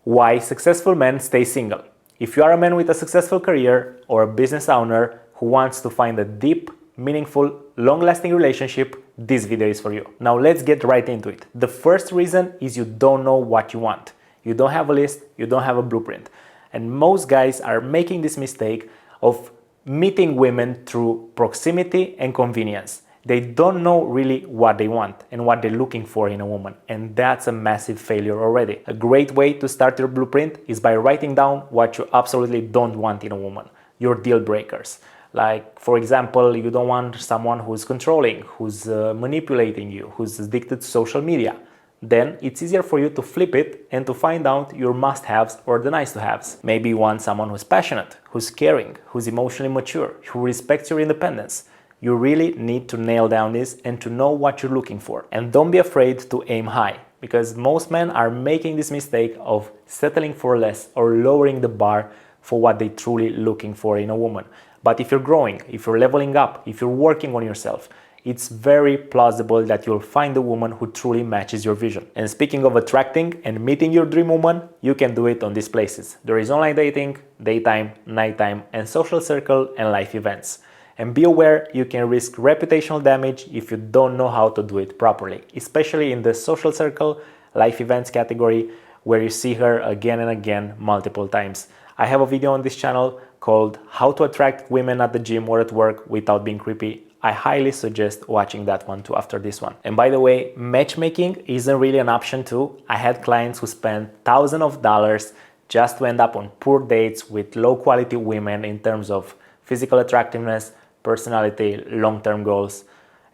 Why successful men stay single. If you are a man with a successful career or a business owner who wants to find a deep, meaningful, long-lasting relationship, this video is for you. Now let's get right into it. The first reason is you don't know what you want. You don't have a list, you don't have a blueprint. And most guys are making this mistake of meeting women through proximity and convenience. They don't know really what they want and what they're looking for in a woman, and that's a massive failure already. A great way to start your blueprint is by writing down what you absolutely don't want in a woman, your deal breakers. Like, for example, you don't want someone who's controlling, who's manipulating you, who's addicted to social media. Then it's easier for you to flip it and to find out your must-haves or the nice-to-haves. Maybe you want someone who's passionate, who's caring, who's emotionally mature, who respects your independence. You really need to nail down this and to know what you're looking for. And don't be afraid to aim high, because most men are making this mistake of settling for less or lowering the bar for what they're truly looking for in a woman. But if you're growing, if you're leveling up, if you're working on yourself, it's very plausible that you'll find a woman who truly matches your vision. And speaking of attracting and meeting your dream woman, you can do it on these places. There is online dating, daytime, nighttime, and social circle and life events. And be aware, you can risk reputational damage if you don't know how to do it properly, especially in the social circle, life events category, where you see her again and again multiple times. I have a video on this channel called How to Attract Women at the Gym or at Work Without Being Creepy. I highly suggest watching that one too after this one. And by the way, matchmaking isn't really an option too. I had clients who spent thousands of dollars just to end up on poor dates with low quality women in terms of physical attractiveness, personality, long-term goals.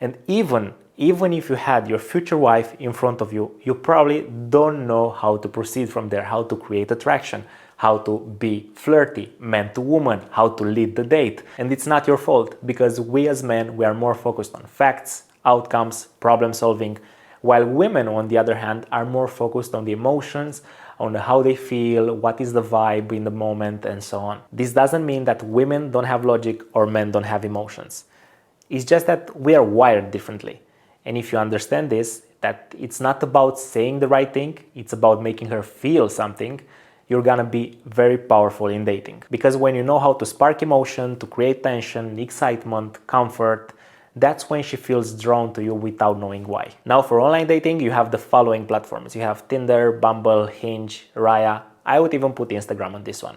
And even if you had your future wife in front of you, you probably don't know how to proceed from there, how to create attraction, how to be flirty, man to woman, how to lead the date. And it's not your fault, because we as men, we are more focused on facts, outcomes, problem solving, while women, on the other hand, are more focused on the emotions, on how they feel, what is the vibe in the moment, and so on. This doesn't mean that women don't have logic or men don't have emotions. It's just that we are wired differently. And if you understand this, that it's not about saying the right thing, it's about making her feel something, you're gonna be very powerful in dating. Because when you know how to spark emotion, to create tension, excitement, comfort, that's when she feels drawn to you without knowing why. Now for online dating, you have the following platforms. You have Tinder, Bumble, Hinge, Raya. I would even put Instagram on this one.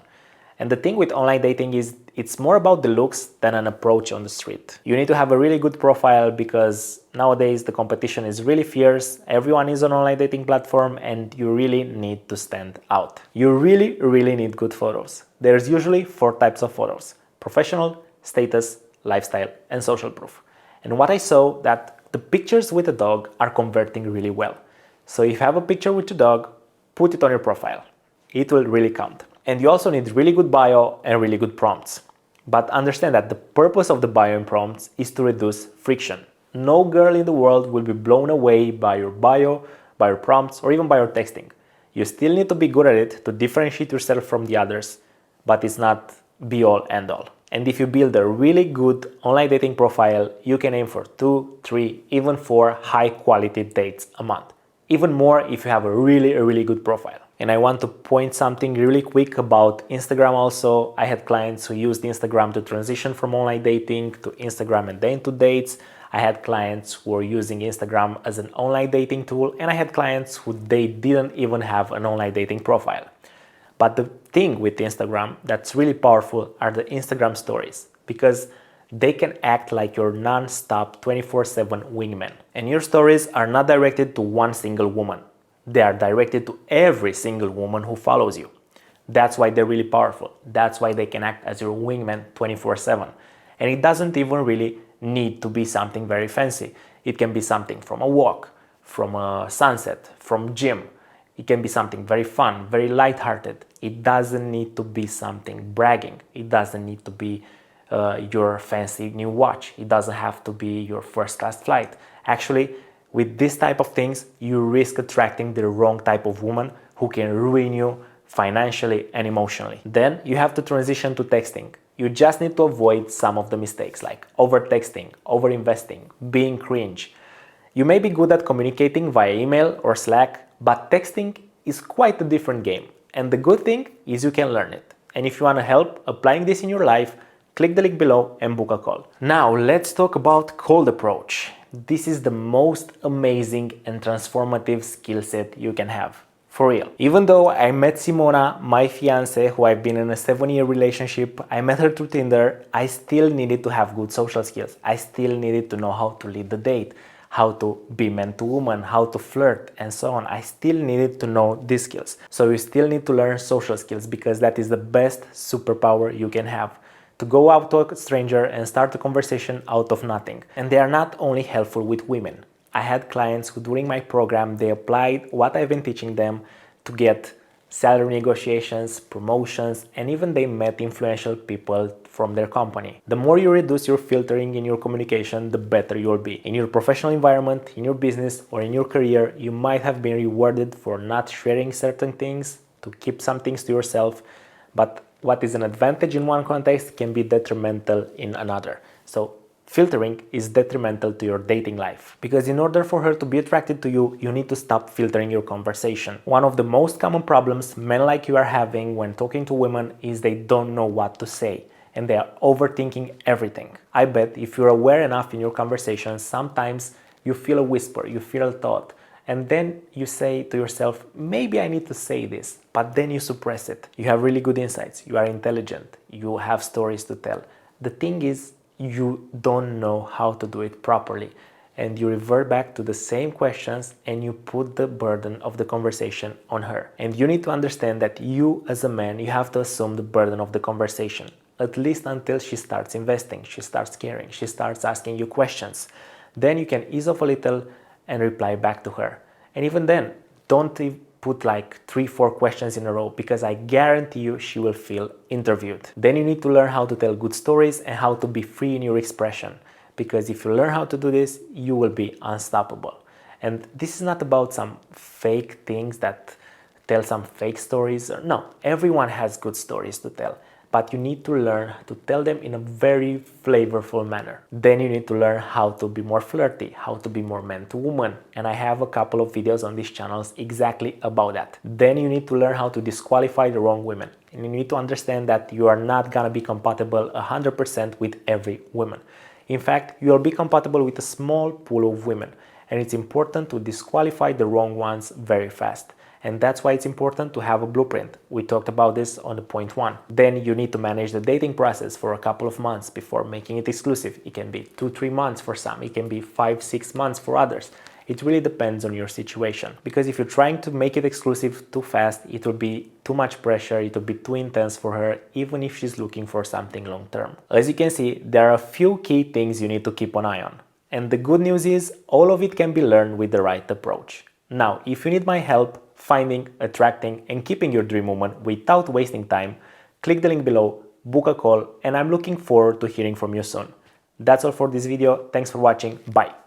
And the thing with online dating is it's more about the looks than an approach on the street. You need to have a really good profile, because nowadays the competition is really fierce. Everyone is on online dating platform and you really need to stand out. You really need good photos. There's usually 4 types of photos: professional, status, lifestyle, and social proof. And what I saw that the pictures with a dog are converting really well. So if you have a picture with your dog, put it on your profile. It will really count. And you also need really good bio and really good prompts. But understand that the purpose of the bio and prompts is to reduce friction. No girl in the world will be blown away by your bio, by your prompts, or even by your texting. You still need to be good at it to differentiate yourself from the others, but it's not be all end all. And if you build a really good online dating profile, you can aim for 2, 3, even 4 high quality dates a month. Even more if you have a really good profile. And I want to point something really quick about Instagram also. I had clients who used Instagram to transition from online dating to Instagram and then to dates. I had clients who were using Instagram as an online dating tool, and I had clients who they didn't even have an online dating profile. But the thing with Instagram that's really powerful are the Instagram stories, because they can act like your non-stop 24/7 wingman. And your stories are not directed to one single woman. They are directed to every single woman who follows you. That's why they're really powerful. That's why they can act as your wingman 24/7. And it doesn't even really need to be something very fancy. It can be something from a walk, from a sunset, from gym. It can be something very fun, very lighthearted. It doesn't need to be something bragging. It doesn't need to be your fancy new watch. It doesn't have to be your first class flight. Actually, with this type of things, you risk attracting the wrong type of woman who can ruin you financially and emotionally. Then you have to transition to texting. You just need to avoid some of the mistakes like over-texting, over-investing, being cringe. You may be good at communicating via email or Slack, but texting is quite a different game. And the good thing is you can learn it. And if you want to help applying this in your life, click the link below and book a call. Now let's talk about cold approach. This is the most amazing and transformative skill set you can have. For real. Even though I met Simona, my fiance, who I've been in a 7-year relationship, I met her through Tinder, I still needed to have good social skills. I still needed to know how to lead the date, how to be man to woman, how to flirt, and so on. I still needed to know these skills. So you still need to learn social skills because that is the best superpower you can have. To go up to a stranger and start a conversation out of nothing. And they are not only helpful with women. I had clients who during my program, they applied what I've been teaching them to get salary negotiations, promotions, and even they met influential people from their company. The more you reduce your filtering in your communication, the better you'll be. In your professional environment, in your business, or in your career, you might have been rewarded for not sharing certain things, to keep some things to yourself, but what is an advantage in one context can be detrimental in another. So filtering is detrimental to your dating life because in order for her to be attracted to you, you need to stop filtering your conversation. One of the most common problems men like you are having when talking to women is they don't know what to say and they are overthinking everything. I bet if you're aware enough in your conversation, sometimes you feel a whisper, you feel a thought, and then you say to yourself, maybe I need to say this, but then you suppress it. You have really good insights, you are intelligent, you have stories to tell. The thing is, you don't know how to do it properly and you revert back to the same questions and you put the burden of the conversation on her. And you need to understand that you as a man, you have to assume the burden of the conversation, at least until she starts investing, she starts caring, she starts asking you questions. Then you can ease off a little and reply back to her. And even then, don't put like 3-4 questions in a row because I guarantee you she will feel interviewed. Then you need to learn how to tell good stories and how to be free in your expression, because if you learn how to do this, you will be unstoppable. And this is not about some fake things that tell some fake stories. No, everyone has good stories to tell, but you need to learn to tell them in a very flavorful manner. Then you need to learn how to be more flirty, how to be more man to woman. And I have a couple of videos on these channels exactly about that. Then you need to learn how to disqualify the wrong women. And you need to understand that you are not gonna be compatible 100% with every woman. In fact, you'll be compatible with a small pool of women. And it's important to disqualify the wrong ones very fast. And that's why it's important to have a blueprint. We talked about this on the point 1. Then you need to manage the dating process for a couple of months before making it exclusive. It can be 2-3 months for some, it can be 5-6 months for others. It really depends on your situation. Because if you're trying to make it exclusive too fast, it will be too much pressure, it will be too intense for her, even if she's looking for something long term. As you can see, there are a few key things you need to keep an eye on. And the good news is, all of it can be learned with the right approach. Now, if you need my help finding, attracting, and keeping your dream woman without wasting time, click the link below, book a call, and I'm looking forward to hearing from you soon. That's all for this video. Thanks for watching. Bye.